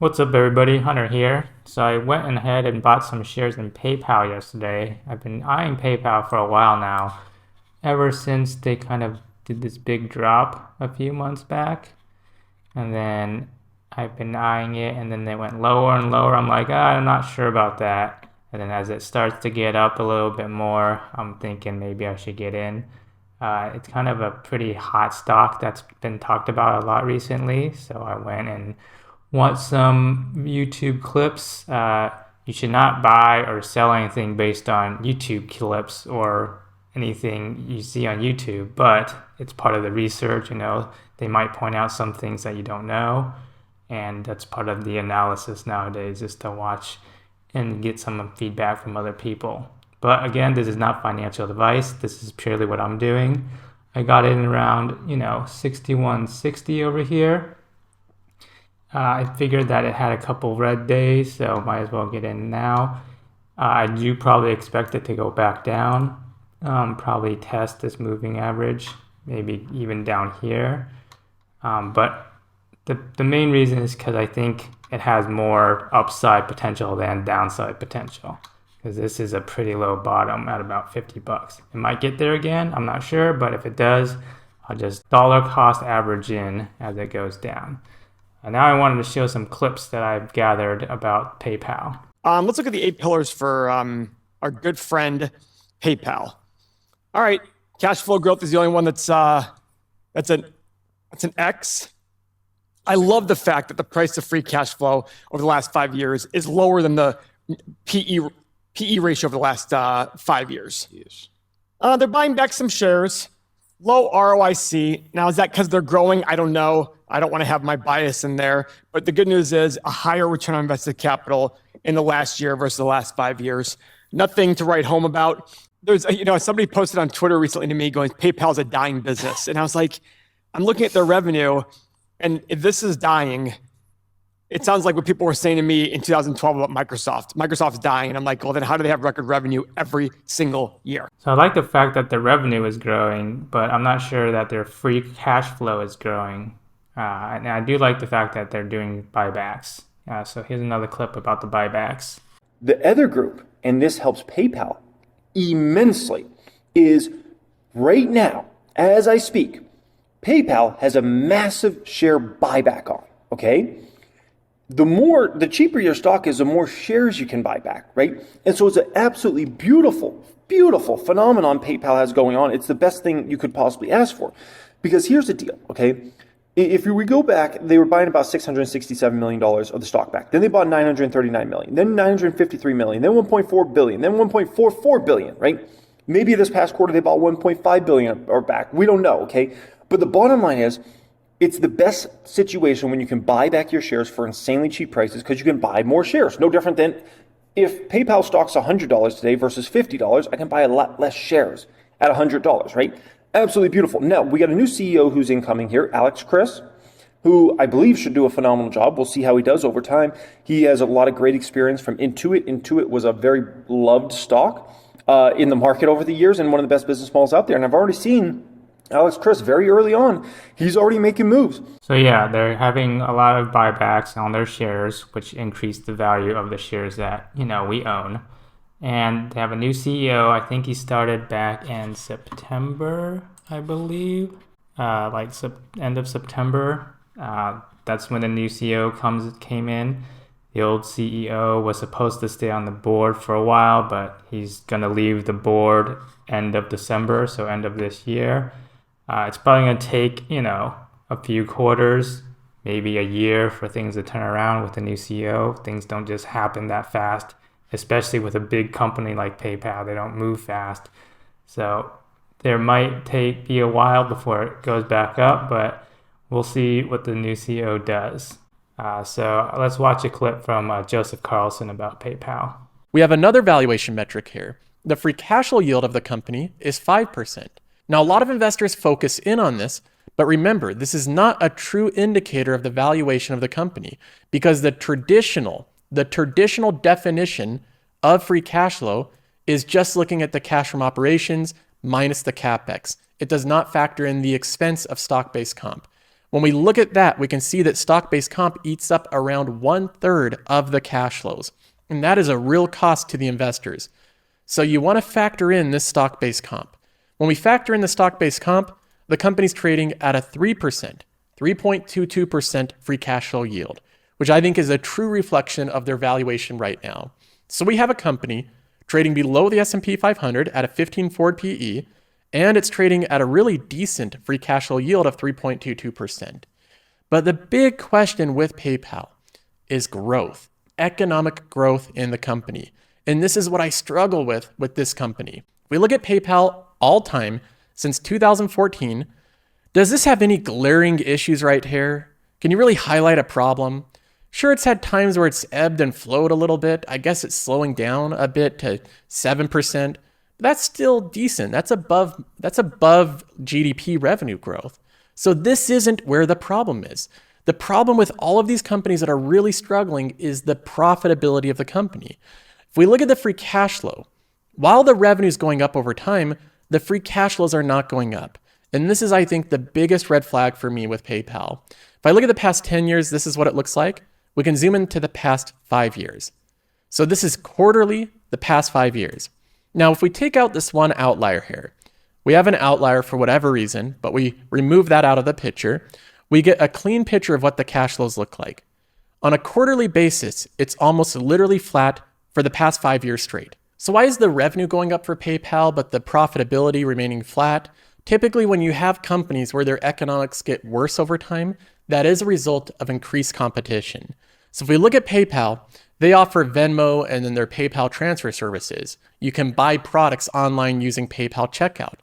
What's up, everybody? Hunter here. So I went ahead and bought some shares in PayPal yesterday. I've been eyeing PayPal for a while now, ever since they kind of did this big drop a few months back. And then I've been eyeing it, and then they went lower and lower. I'm like, I'm not sure about that. And then as it starts to get up a little bit more, I'm thinking maybe I should get in. It's kind of a pretty hot stock that's been talked about a lot recently. So I went and want some YouTube clips. You should not buy or sell anything based on YouTube clips or anything you see on YouTube, but it's part of the research. They might point out some things that you don't know, and that's part of the analysis nowadays, is to watch and get some feedback from other people. But again, this is not financial advice. This is purely what I'm doing. I got in around 61.60 over here. I figured that it had a couple red days, so might as well get in now. I do probably expect it to go back down, probably test this moving average, maybe even down here. But the main reason is because I think it has more upside potential than downside potential, because this is a pretty low bottom at about $50. It might get there again, I'm not sure, but if it does, I'll just dollar cost average in as it goes down. And now I wanted to show some clips that I've gathered about PayPal. Let's look at the 8 pillars for our good friend PayPal. All right, cash flow growth is the only one that's an X. I love the fact that the price to free cash flow over the last 5 years is lower than the PE ratio over the last 5 years. Yes. They're buying back some shares. Low ROIC. Now, is that because they're growing? I don't know. I don't want to have my bias in there. But the good news is a higher return on invested capital in the last year versus the last 5 years. Nothing to write home about. There's, somebody posted on Twitter recently to me going, PayPal's a dying business. And I was like, I'm looking at their revenue, and if this is dying, it sounds like what people were saying to me in 2012 about Microsoft. Microsoft's dying. And I'm like, well, then how do they have record revenue every single year? So I like the fact that the revenue is growing, but I'm not sure that their free cash flow is growing. And I do like the fact that they're doing buybacks. So here's another clip about the buybacks. The other group, and this helps PayPal immensely, is right now, as I speak, PayPal has a massive share buyback on, okay? The cheaper your stock is, the more shares you can buy back, right? And so it's an absolutely beautiful, beautiful phenomenon PayPal has going on. It's the best thing you could possibly ask for. Because here's the deal, okay? If we go back, they were buying about $667 million of the stock back. Then they bought $939 million, then $953 million, then $1.4 billion, then $1.44 billion, right? Maybe this past quarter they bought $1.5 billion or back. We don't know, okay? But the bottom line is, it's the best situation when you can buy back your shares for insanely cheap prices, because you can buy more shares. No different than if PayPal stock's $100 today versus $50, I can buy a lot less shares at $100, right? Absolutely beautiful. Now, we got a new CEO who's incoming here, Alex Chris, who I believe should do a phenomenal job. We'll see how he does over time. He has a lot of great experience from Intuit. Intuit was a very loved stock in the market over the years and one of the best business models out there. And I've already seen Alex Chris very early on. He's already making moves. So yeah, they're having a lot of buybacks on their shares, which increase the value of the shares that, we own. And they have a new CEO. I think he started back in September, I believe, end of September. That's when the new CEO came in. The old CEO was supposed to stay on the board for a while, but he's going to leave the board end of December, so end of this year. It's probably going to take, a few quarters, maybe a year for things to turn around with the new CEO. Things don't just happen that fast, especially with a big company like PayPal. They don't move fast. So there might be a while before it goes back up, but we'll see what the new CEO does. So let's watch a clip from Joseph Carlson about PayPal. We have another valuation metric here. The free cash flow yield of the company is 5%. Now, a lot of investors focus in on this, but remember, this is not a true indicator of the valuation of the company, because the traditional definition of free cash flow is just looking at the cash from operations minus the capex. It does not factor in the expense of stock-based comp. When we look at that, we can see that stock-based comp eats up around 1/3 of the cash flows. And that is a real cost to the investors. So you want to factor in this stock-based comp. When we factor in the stock-based comp, the company's trading at a 3%, 3.22% free cash flow yield, which I think is a true reflection of their valuation right now. So we have a company trading below the S&P 500 at a 15 forward PE, and it's trading at a really decent free cash flow yield of 3.22%. But the big question with PayPal is growth, economic growth in the company. And this is what I struggle with this company. If we look at PayPal all time since 2014, does this have any glaring issues right here? Can you really highlight a problem? Sure, it's had times where it's ebbed and flowed a little bit. I guess it's slowing down a bit to 7%. That's still decent. That's above GDP revenue growth. So this isn't where the problem is. The problem with all of these companies that are really struggling is the profitability of the company. If we look at the free cash flow, while the revenue is going up over time, the free cash flows are not going up. And this is, I think, the biggest red flag for me with PayPal. If I look at the past 10 years, this is what it looks like. We can zoom into the past 5 years. So this is quarterly, the past 5 years. Now, if we take out this one outlier here, we have an outlier for whatever reason, but we remove that out of the picture, we get a clean picture of what the cash flows look like. On a quarterly basis, it's almost literally flat for the past 5 years straight. So why is the revenue going up for PayPal, but the profitability remaining flat? Typically, when you have companies where their economics get worse over time, that is a result of increased competition. So if we look at PayPal, they offer Venmo and then their PayPal transfer services. You can buy products online using PayPal checkout.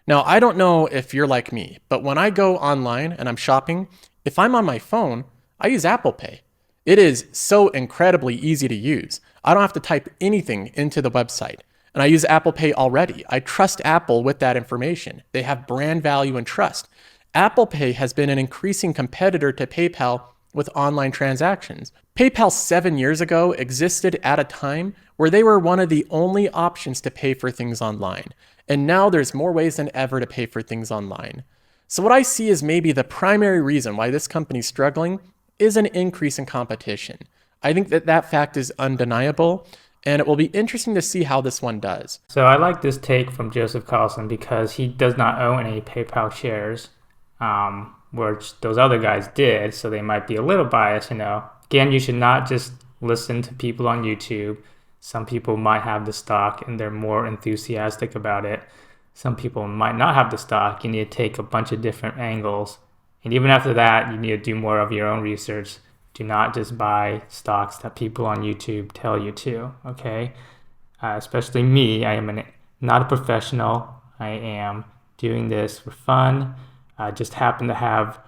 Now, I don't know if you're like me, but when I go online and I'm shopping, if I'm on my phone, I use Apple Pay. It is so incredibly easy to use. I don't have to type anything into the website. And I use Apple Pay already. I trust Apple with that information. They have brand value and trust. Apple Pay has been an increasing competitor to PayPal with online transactions. PayPal 7 years ago existed at a time where they were one of the only options to pay for things online. And now there's more ways than ever to pay for things online. So what I see is maybe the primary reason why this company's struggling is an increase in competition. I think that fact is undeniable, and it will be interesting to see how this one does. So I like this take from Joseph Carlson because he does not own any PayPal shares, which those other guys did, so they might be a little biased, Again, you should not just listen to people on YouTube. Some people might have the stock and they're more enthusiastic about it. Some people might not have the stock. You need to take a bunch of different angles. And even after that, you need to do more of your own research. Do not just buy stocks that people on YouTube tell you to, okay? Especially me, I am not a professional. I am doing this for fun. I just happen to have,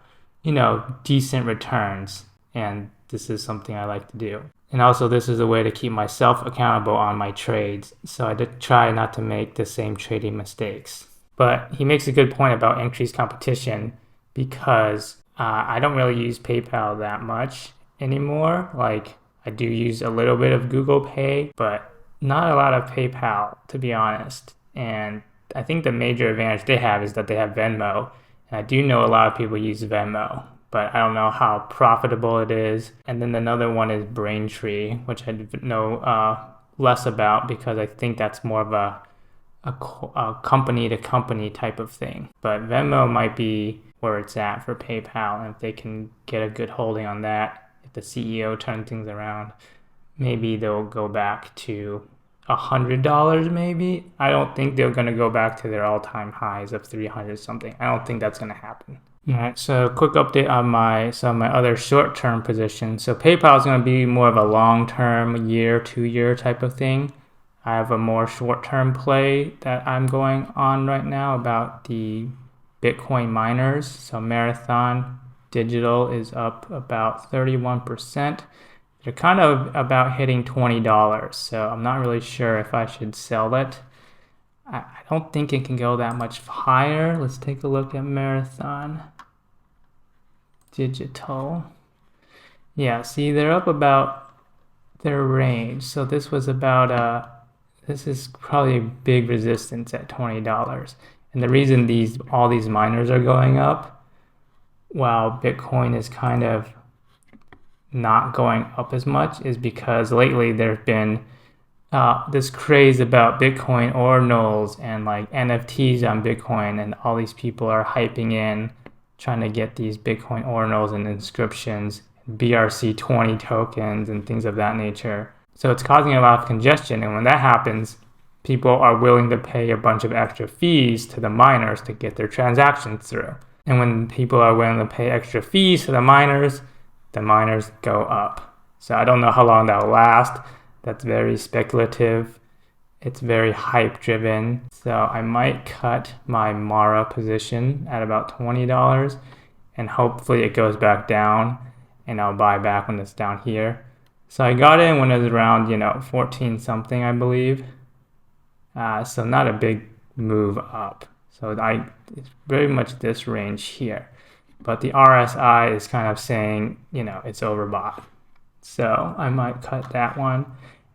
decent returns. And this is something I like to do. And also, this is a way to keep myself accountable on my trades. So I try not to make the same trading mistakes. But he makes a good point about increased competition because I don't really use PayPal that much anymore. Like, I do use a little bit of Google Pay, but not a lot of PayPal, to be honest. And I think the major advantage they have is that they have Venmo. And I do know a lot of people use Venmo, but I don't know how profitable it is. And then another one is Braintree, which I know less about because I think that's more of a company-to-company type of thing. But Venmo might be where it's at for PayPal, and if they can get a good holding on that, if the CEO turns things around, maybe they'll go back to $100 maybe. I don't think they're going to go back to their all-time highs of 300 something. I don't think that's going to happen. All right, so quick update on my other short-term positions. So PayPal is going to be more of a long-term, year, 2-year type of thing. I have a more short-term play that I'm going on right now about the Bitcoin miners. So Marathon Digital is up about 31%. They're kind of about hitting $20. So I'm not really sure if I should sell it. I don't think it can go that much higher. Let's take a look at Marathon Digital. Yeah, see, they're up about their range. So this was about this is probably a big resistance at $20. And the reason all these miners are going up, while Bitcoin is kind of not going up as much is because lately there's been this craze about Bitcoin ordinals and like NFTs on Bitcoin, and all these people are hyping in trying to get these Bitcoin ordinals and inscriptions, BRC20 tokens and things of that nature. So it's causing a lot of congestion, and when that happens, people are willing to pay a bunch of extra fees to the miners to get their transactions through. And when people are willing to pay extra fees to the miners go up. So I don't know how long that'll last. That's very speculative. It's very hype driven. So I might cut my Mara position at about $20 and hopefully it goes back down and I'll buy back when it's down here. So I got in when it was around, 14 something, I believe. So not a big move up. So it's very much this range here. But the RSI is kind of saying, it's overbought. So I might cut that one.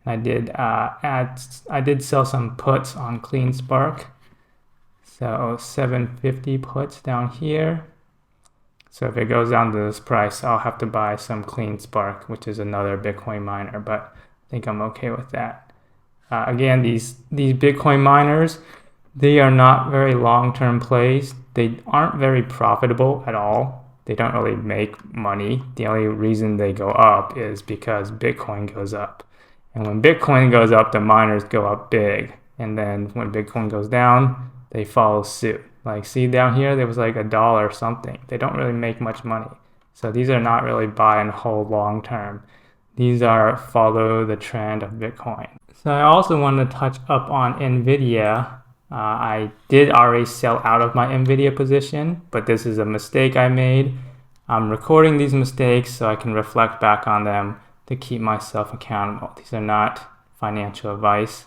I did sell some puts on CleanSpark. So 750 puts down here. So if it goes down to this price, I'll have to buy some CleanSpark, which is another Bitcoin miner, but I think I'm okay with that. Again, these Bitcoin miners, they are not very long-term plays. They aren't very profitable at all. They don't really make money. The only reason they go up is because Bitcoin goes up. And when Bitcoin goes up, the miners go up big. And then when Bitcoin goes down, they follow suit. Like, see down here, there was like $1 or something. They don't really make much money. So these are not really buy and hold long term. These are follow the trend of Bitcoin. So I also wanted to touch up on Nvidia. I did already sell out of my Nvidia position, but this is a mistake I made. I'm recording these mistakes so I can reflect back on them to keep myself accountable. These are not financial advice.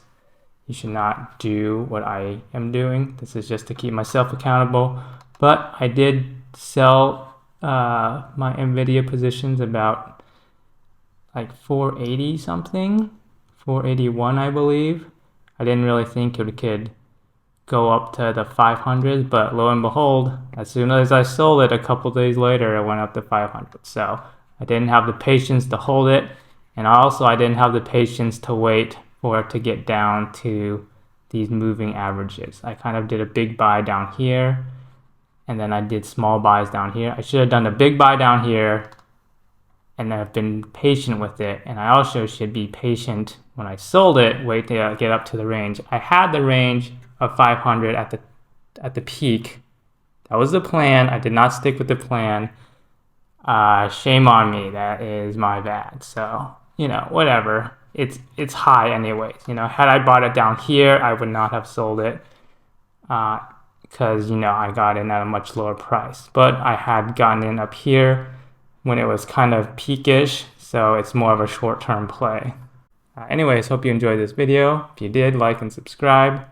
You should not do what I am doing. This is just to keep myself accountable. But I did sell my Nvidia positions about like 480 something, 481 I believe. I didn't really think it could go up to the 500s, but lo and behold, as soon as I sold it a couple days later, it went up to 500. So I didn't have the patience to hold it, and also I didn't have the patience to wait for it to get down to these moving averages. I kind of did a big buy down here, and then I did small buys down here. I should have done a big buy down here, and I've been patient with it, and I also should be patient when I sold it, wait to get up to the range. I had the range of 500 at the peak. That was the plan. I did not stick with the plan. Shame on me. That is my bad. So, whatever. It's high anyways. Had I bought it down here, I would not have sold it because, I got in at a much lower price. But I had gotten in up here when it was kind of peakish, so it's more of a short-term play. Anyways, hope you enjoyed this video. If you did, like and subscribe.